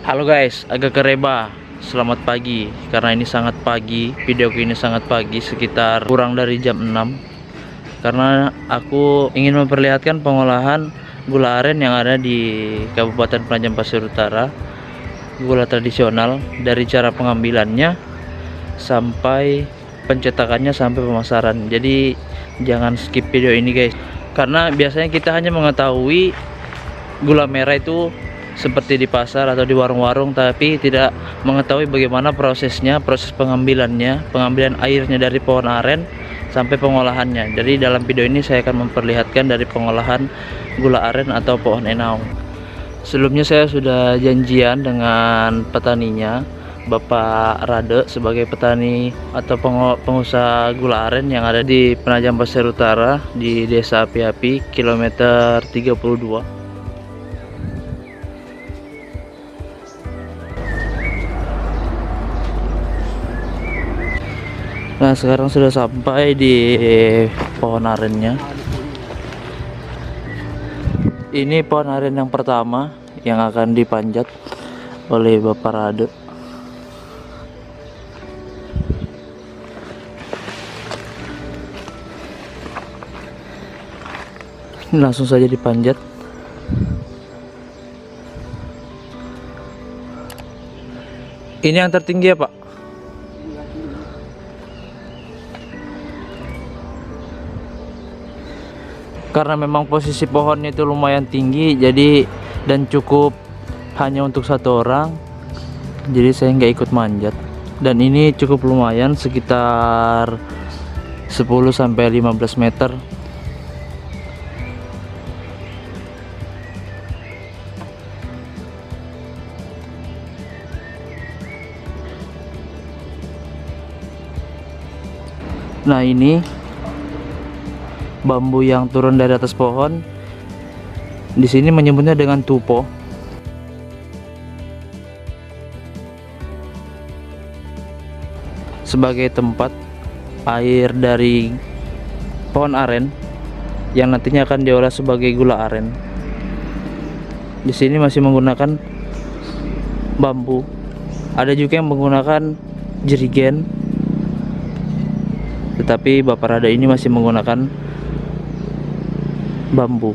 Halo guys, agak kereba. Selamat pagi. Karena ini sangat pagi, videoku ini sangat pagi, sekitar kurang dari jam 6. Karena aku ingin memperlihatkan pengolahan gula aren yang ada di Kabupaten Penajam Pasir Utara. Gula tradisional, dari cara pengambilannya sampai pencetakannya sampai pemasaran. Jadi jangan skip video ini guys. Karena biasanya kita hanya mengetahui gula merah itu seperti di pasar atau di warung-warung, tapi tidak mengetahui bagaimana prosesnya, proses pengambilan airnya dari pohon aren sampai pengolahannya. Jadi dalam video ini saya akan memperlihatkan dari pengolahan gula aren atau pohon enau. Sebelumnya saya sudah janjian dengan petaninya, Bapak Rade, sebagai petani atau pengusaha gula aren yang ada di Penajam Pasir Utara di Desa Api-Api, kilometer 32. Nah, sekarang sudah sampai di pohon arennya. Ini pohon aren yang pertama yang akan dipanjat oleh Bapak Rade. Langsung saja dipanjat. Ini yang tertinggi ya, Pak? Karena memang posisi pohonnya itu lumayan tinggi, jadi dan cukup hanya untuk satu orang, jadi saya nggak ikut manjat. Dan ini cukup lumayan, sekitar 10-15 meter. Nah, ini bambu yang turun dari atas pohon. Di sini menyebutnya dengan tupo. Sebagai tempat air dari pohon aren yang nantinya akan diolah sebagai gula aren. Di sini masih menggunakan bambu. Ada juga yang menggunakan jerigen. Tetapi Bapak Rada ini masih menggunakan bambu.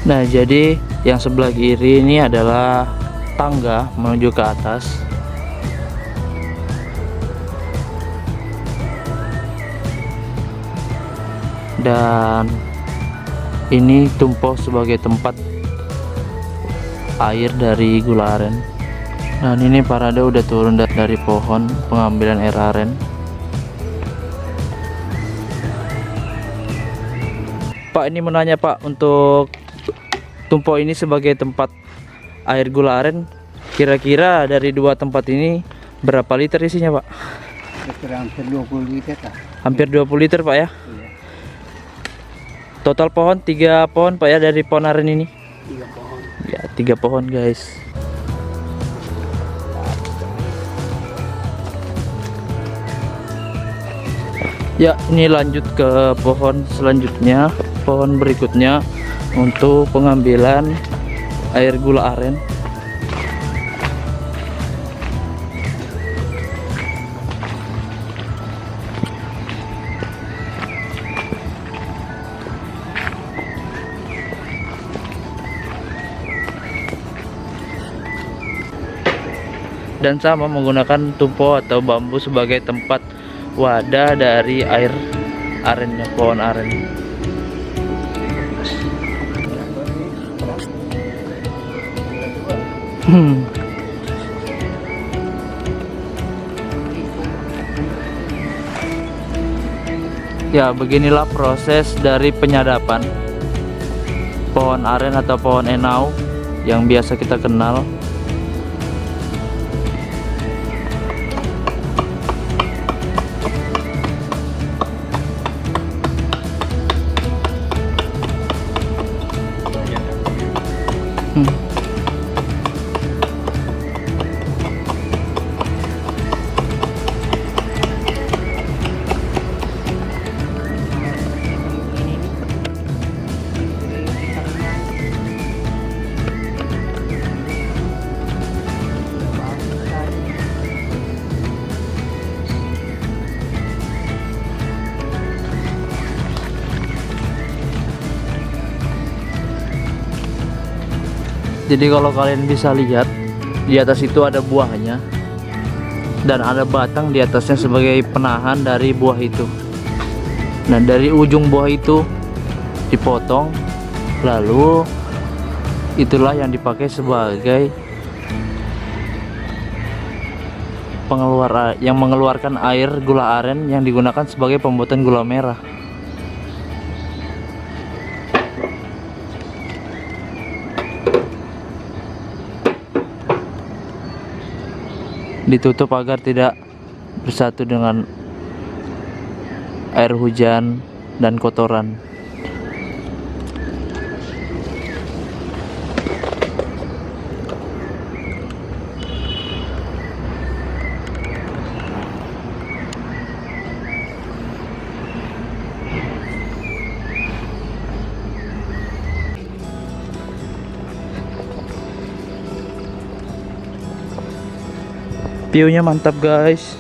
Nah, jadi yang sebelah kiri ini adalah tangga menuju ke atas. Dan ini tumpah sebagai tempat air dari gula aren. Dan ini Pak Rada udah turun dari pohon pengambilan air aren. Pak, ini menanya Pak, untuk tumpok ini sebagai tempat air gula aren, kira-kira dari dua tempat ini berapa liter isinya Pak? Hampir 20 liter lah. Hampir 20 liter Pak ya? Iya. Total pohon 3 pohon Pak ya dari pohon aren ini? 3 pohon. Ya, 3 pohon guys. Ya, ini lanjut ke pohon selanjutnya, pohon berikutnya untuk pengambilan air gula aren. Dan sama menggunakan tumpok atau bambu sebagai tempat wadah dari air arennya, pohon aren. Ya, beginilah proses dari penyadapan pohon aren atau pohon enau yang biasa kita kenal. Jadi kalau kalian bisa lihat, di atas itu ada buahnya dan ada batang di atasnya sebagai penahan dari buah itu. Nah, dari ujung buah itu dipotong, lalu itulah yang dipakai sebagai pengeluar yang mengeluarkan air gula aren yang digunakan sebagai pembuatan gula merah. Ditutup agar tidak bersatu dengan air hujan dan kotoran. View-nya mantap guys.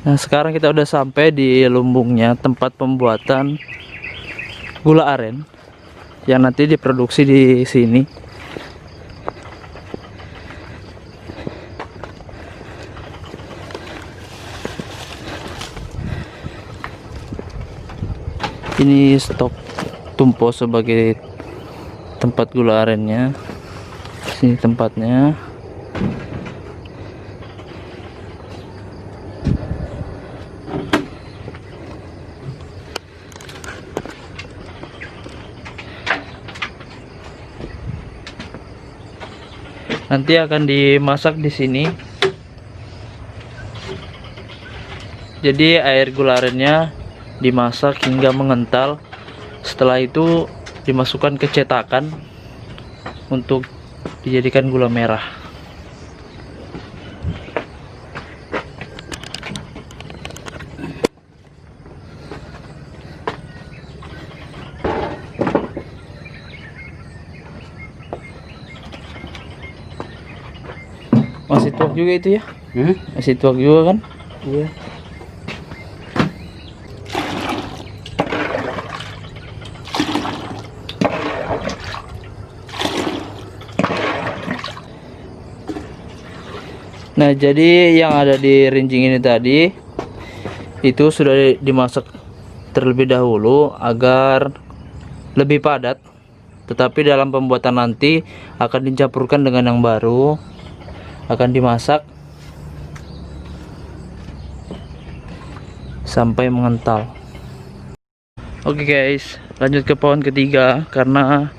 Nah, sekarang kita udah sampai di lumbungnya, tempat pembuatan gula aren yang nanti diproduksi di sini. Ini stok Tumpo sebagai tempat gula arennya. Sini tempatnya. Nanti akan dimasak di sini. Jadi air gula arennya dimasak hingga mengental. Setelah itu dimasukkan ke cetakan untuk dijadikan gula merah. Masih tuak juga itu ya? Masih tuak juga kan? Iya. Nah, jadi yang ada di rincing ini tadi itu sudah dimasak terlebih dahulu agar lebih padat. Tetapi dalam pembuatan nanti akan dicampurkan dengan yang baru, akan dimasak sampai mengental. Oke guys, lanjut ke pohon ketiga karena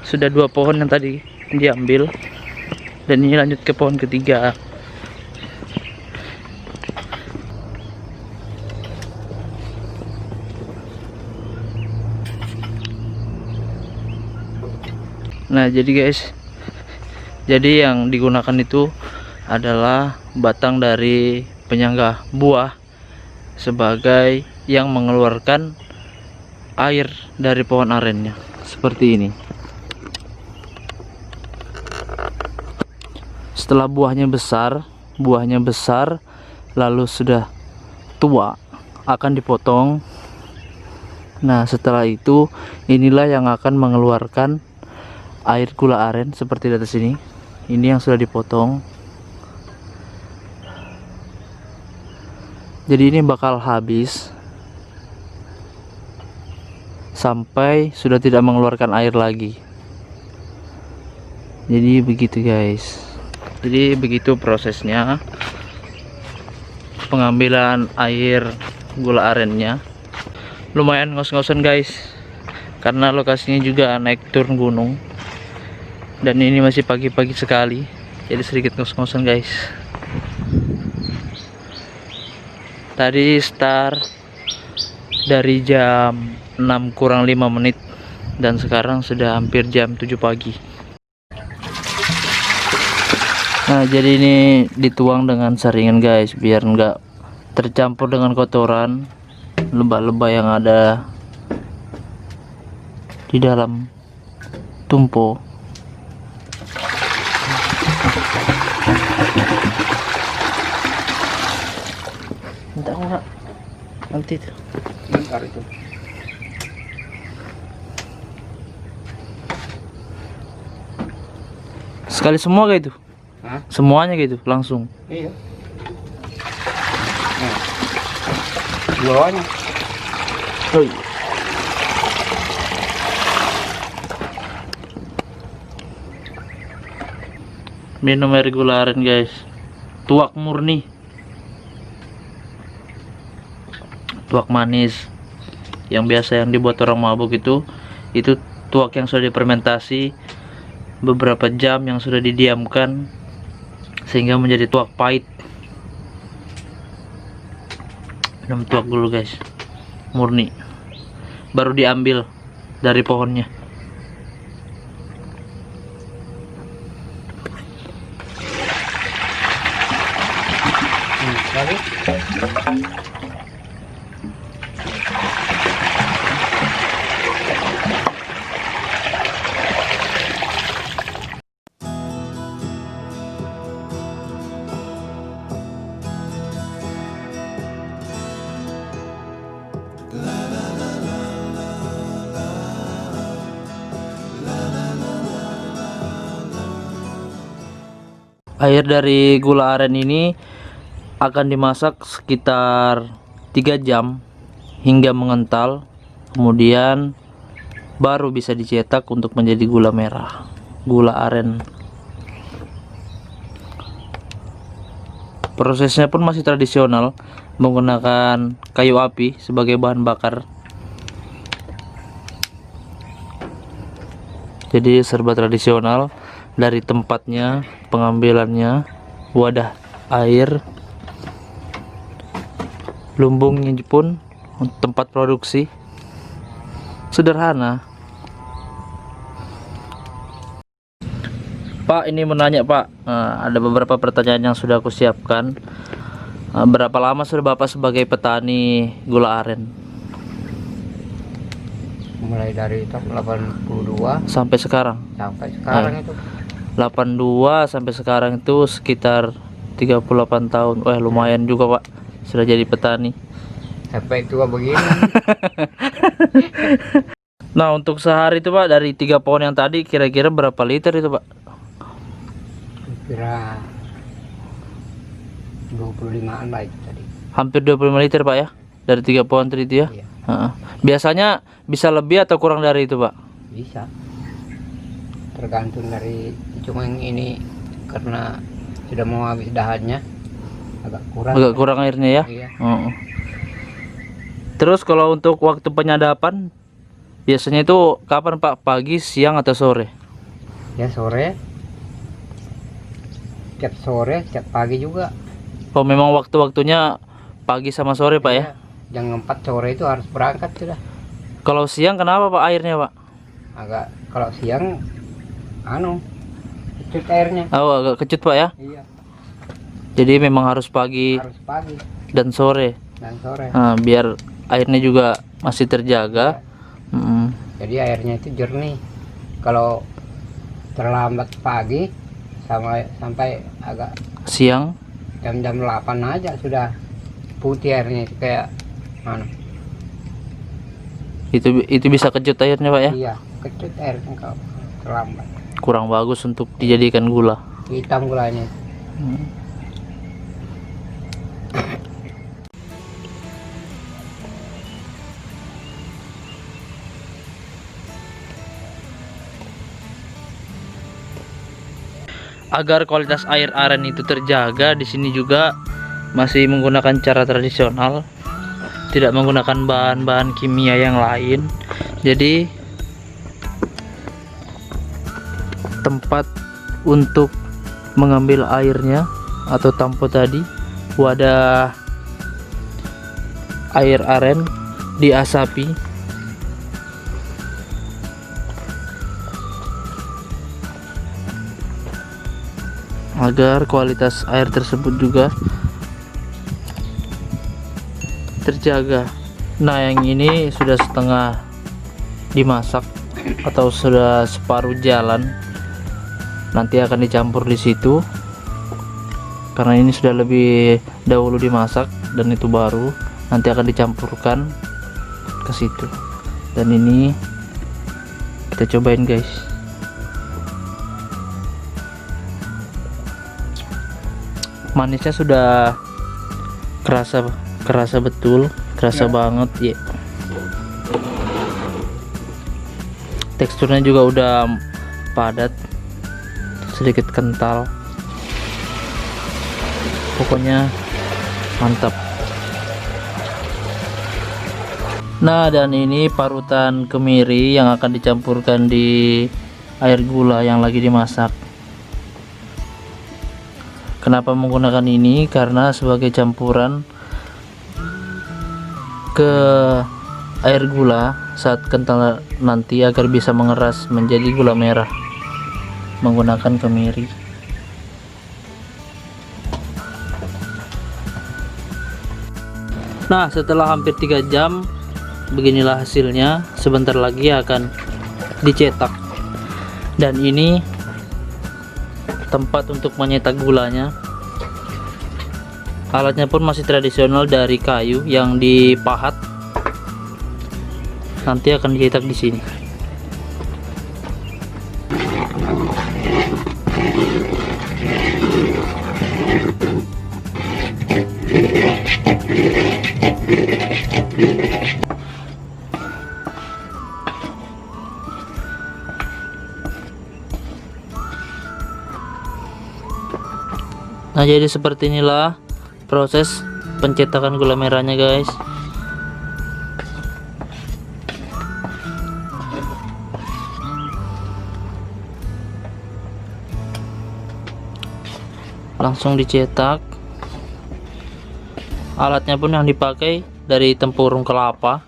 sudah 2 pohon yang tadi diambil, dan ini lanjut ke pohon ketiga. Nah, jadi guys, jadi yang digunakan itu adalah batang dari penyangga buah sebagai yang mengeluarkan air dari pohon arennya, seperti ini. Setelah buahnya besar lalu sudah tua, akan dipotong. Nah, setelah itu inilah yang akan mengeluarkan air gula aren seperti di atas ini. Ini yang sudah dipotong. Jadi ini bakal habis sampai sudah tidak mengeluarkan air lagi. Jadi begitu guys. Jadi begitu prosesnya pengambilan air gula arennya. Lumayan ngos-ngosan guys, karena lokasinya juga naik turun gunung. Dan ini masih pagi-pagi sekali, jadi sedikit ngos-ngosan guys. Tadi start dari jam 6 kurang 5 menit dan sekarang sudah hampir jam 7 pagi. Nah, jadi ini dituang dengan saringan guys, biar enggak tercampur dengan kotoran lebah-lebah yang ada. di dalam tumpo. Minta aku nggak nanti tuh. Bentar itu. Sekali semua kayak itu. Hah? Semuanya gitu langsung. Iya. Nah. Bawahnya. Oh iya. Minum air gula aren guys, tuak murni, tuak manis yang biasa yang dibuat orang mabuk itu tuak yang sudah difermentasi beberapa jam, yang sudah didiamkan sehingga menjadi tuak pahit. Minum tuak dulu guys, murni, baru diambil dari pohonnya. Lagi. Air dari gula aren ini akan dimasak sekitar 3 jam hingga mengental, kemudian baru bisa dicetak untuk menjadi gula merah, gula aren. Prosesnya pun masih tradisional, menggunakan kayu api sebagai bahan bakar. Jadi serba tradisional, dari tempatnya, pengambilannya, wadah air, lumbungnya pun, tempat produksi sederhana. Pak, ini menanya Pak, ada beberapa pertanyaan yang sudah aku siapkan. Berapa lama sudah Bapak sebagai petani gula aren? Mulai dari tahun 82 Sampai sekarang? sampai sekarang itu. 82 sampai sekarang itu sekitar 38 tahun. Wah, lumayan juga Pak, sudah jadi petani. Sampai tua begini. Nah, untuk sehari itu Pak, dari 3 pohon yang tadi kira-kira berapa liter itu Pak? Kira 25-an lah itu tadi. Hampir 25 liter Pak ya, dari 3 pohon tadi itu ya. Iya. Biasanya bisa lebih atau kurang dari itu Pak? Bisa. Tergantung dari, cuma yang ini karena sudah mau habis dahannya agak kurang. Agak kurang airnya ya. Iya. Terus kalau untuk waktu penyadapan biasanya itu kapan Pak? Pagi, siang atau sore? Ya sore. Setiap sore, setiap pagi juga. Oh, memang waktu-waktunya pagi sama sore Pak ya? Iya. Jam 4 sore itu harus berangkat sudah. Kalau siang kenapa Pak airnya Pak? Agak kalau siang kecut airnya. Oh, agak kecut Pak ya? Iya. Jadi memang harus pagi Harus pagi dan sore. dan sore. Biar airnya juga masih terjaga. Jadi airnya itu jernih. Kalau terlambat pagi sampai agak Siang jam-jam 8 aja sudah putih airnya, itu kayak itu bisa kecut airnya Pak ya? iya, kecut airnya kalau terlambat. Kurang bagus untuk dijadikan gula. Hitam gulanya. Agar kualitas air aren itu terjaga, di sini juga masih menggunakan cara tradisional, tidak menggunakan bahan-bahan kimia yang lain. Jadi tempat untuk mengambil airnya atau tampo tadi, wadah air aren diasapi agar kualitas air tersebut juga terjaga. Nah, yang ini sudah setengah dimasak, atau sudah separuh jalan, nanti akan dicampur di situ. Karena ini sudah lebih dahulu dimasak dan itu baru, nanti akan dicampurkan ke situ. Dan ini kita cobain guys. Manisnya sudah kerasa betul, kerasa banget ya. Teksturnya juga udah padat, sedikit kental, pokoknya mantap. Nah, dan ini parutan kemiri yang akan dicampurkan di air gula yang lagi dimasak. Kenapa menggunakan ini? Karena sebagai campuran ke air gula saat kental nanti, agar bisa mengeras menjadi gula merah menggunakan kemiri. Nah, setelah hampir 3 jam beginilah hasilnya. Sebentar lagi akan dicetak, dan ini tempat untuk menyetak gulanya. Alatnya pun masih tradisional dari kayu yang dipahat. Nanti akan dicetak di sini. Nah, jadi seperti inilah proses pencetakan gula merahnya guys. Langsung dicetak. Alatnya pun yang dipakai dari tempurung kelapa.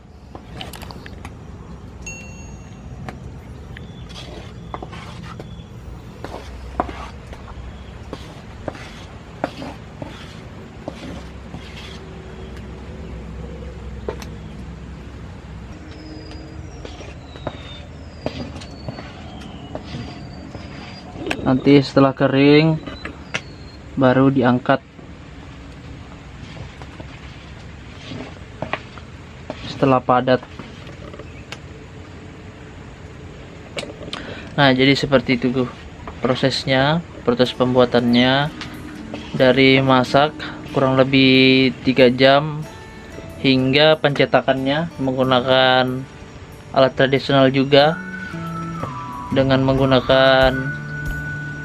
Nanti setelah kering baru diangkat. Setelah padat. Nah, jadi seperti itu prosesnya, proses pembuatannya. Dari masak kurang lebih 3 jam hingga pencetakannya menggunakan alat tradisional juga, dengan menggunakan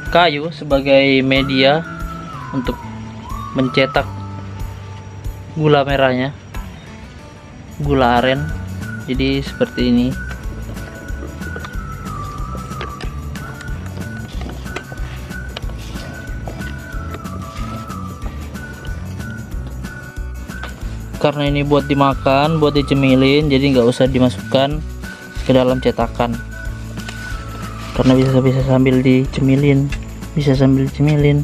kayu sebagai media untuk mencetak gula merahnya, gula aren. Jadi seperti ini. Karena ini buat dimakan, buat dicemilin, jadi nggak usah dimasukkan ke dalam cetakan. Karena bisa sambil dicemilin, bisa sambil dicemilin.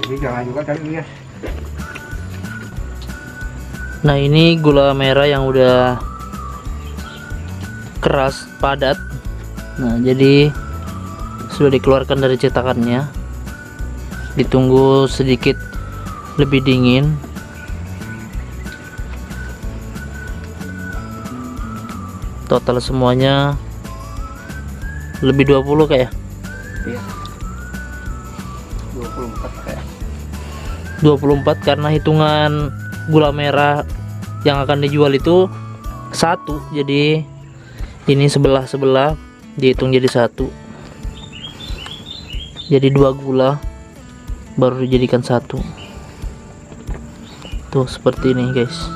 Jadi jangan juga tadi ya. Nah, ini gula merah yang udah keras, padat. Nah, jadi sudah dikeluarkan dari cetakannya, ditunggu sedikit lebih dingin. Total semuanya lebih 20 kayak. Iya. 24 kayak. 24 karena hitungan gula merah yang akan dijual itu 1, jadi ini sebelah dihitung jadi 1, jadi 2 gula baru dijadikan 1. Tuh seperti ini guys.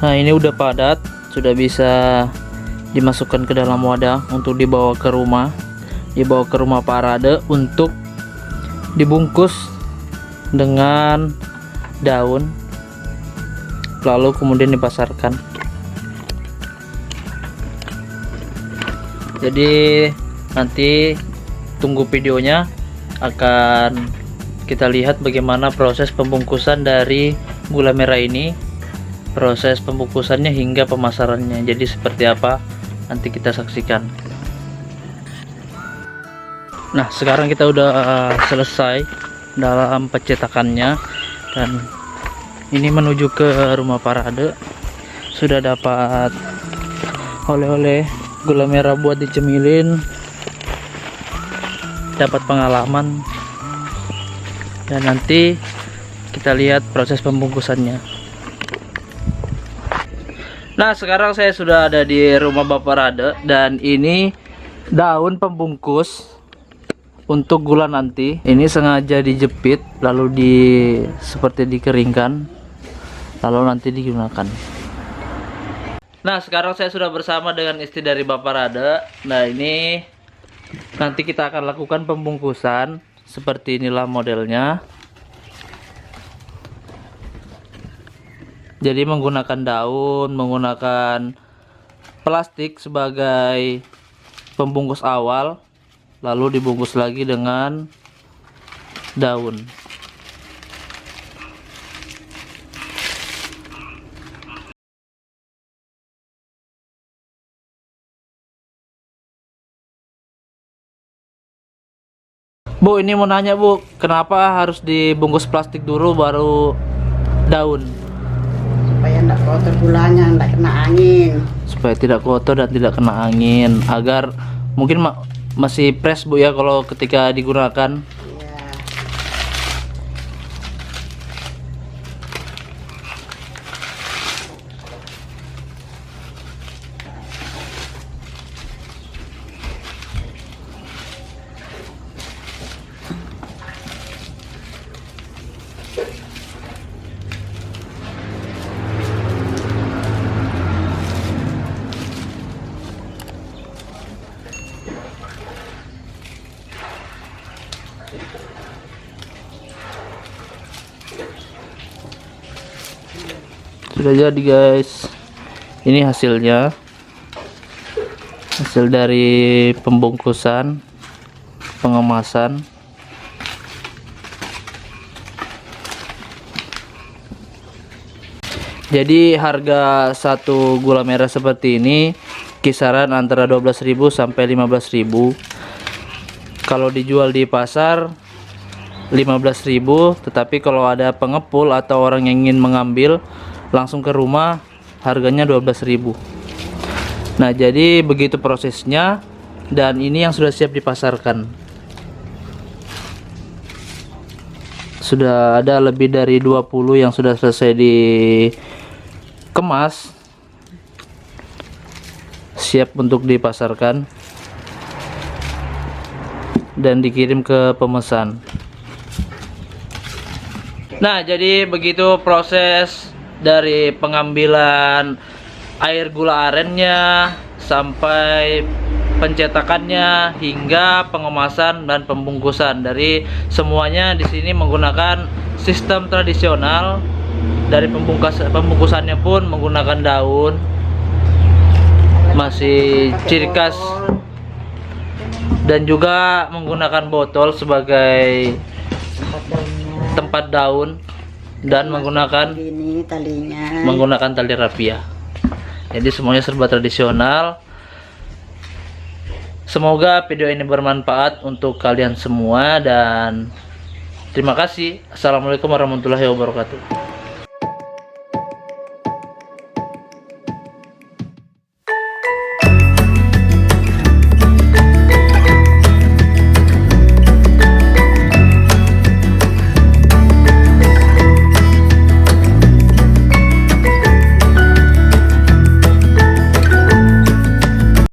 Nah, ini udah padat, sudah bisa dimasukkan ke dalam wadah untuk dibawa ke rumah, Pak Rade untuk dibungkus dengan daun lalu kemudian dipasarkan. Jadi nanti tunggu videonya, akan kita lihat bagaimana proses pembungkusan dari gula merah ini, proses pembungkusannya hingga pemasarannya. Jadi seperti apa nanti kita saksikan. Nah, sekarang kita udah selesai dalam pencetakannya, dan ini menuju ke rumah parade. Sudah dapat oleh-oleh gula merah buat dicemilin, dapat pengalaman, dan nanti kita lihat proses pembungkusannya. Nah, sekarang saya sudah ada di rumah Bapak Rade, dan ini daun pembungkus untuk gula nanti. Ini sengaja dijepit lalu seperti dikeringkan, lalu nanti digunakan. Nah, sekarang saya sudah bersama dengan istri dari Bapak Rade. Nah, ini nanti kita akan lakukan pembungkusan. Seperti inilah modelnya. Jadi menggunakan daun, menggunakan plastik sebagai pembungkus awal, lalu dibungkus lagi dengan daun. Bu, ini mau nanya Bu, kenapa harus dibungkus plastik dulu baru daun? Supaya tidak kotor gulanya, tidak kena angin. Supaya tidak kotor dan tidak kena angin, agar mungkin masih fresh Bu ya kalau ketika digunakan. Ya. Sudah jadi guys, ini hasilnya, hasil dari pembungkusan, pengemasan. Jadi harga satu gula merah seperti ini kisaran antara 12.000 sampai 15.000. Kalau dijual di pasar 15.000, tetapi kalau ada pengepul atau orang yang ingin mengambil langsung ke rumah harganya 12.000. Nah, jadi begitu prosesnya, dan ini yang sudah siap dipasarkan. Sudah ada lebih dari 20 yang sudah selesai dikemas, siap untuk dipasarkan dan dikirim ke pemesan. Nah, jadi begitu proses dari pengambilan air gula arennya sampai pencetakannya hingga pengemasan dan pembungkusan. Dari semuanya di sini menggunakan sistem tradisional. Dari pembungkusannya pun menggunakan daun, masih ciri khas, dan juga menggunakan botol sebagai tempat daun, dan menggunakan ini talinya. menggunakan tali rapia. Jadi semuanya serba tradisional. Semoga video ini bermanfaat untuk kalian semua, dan terima kasih. Assalamualaikum warahmatullahi wabarakatuh.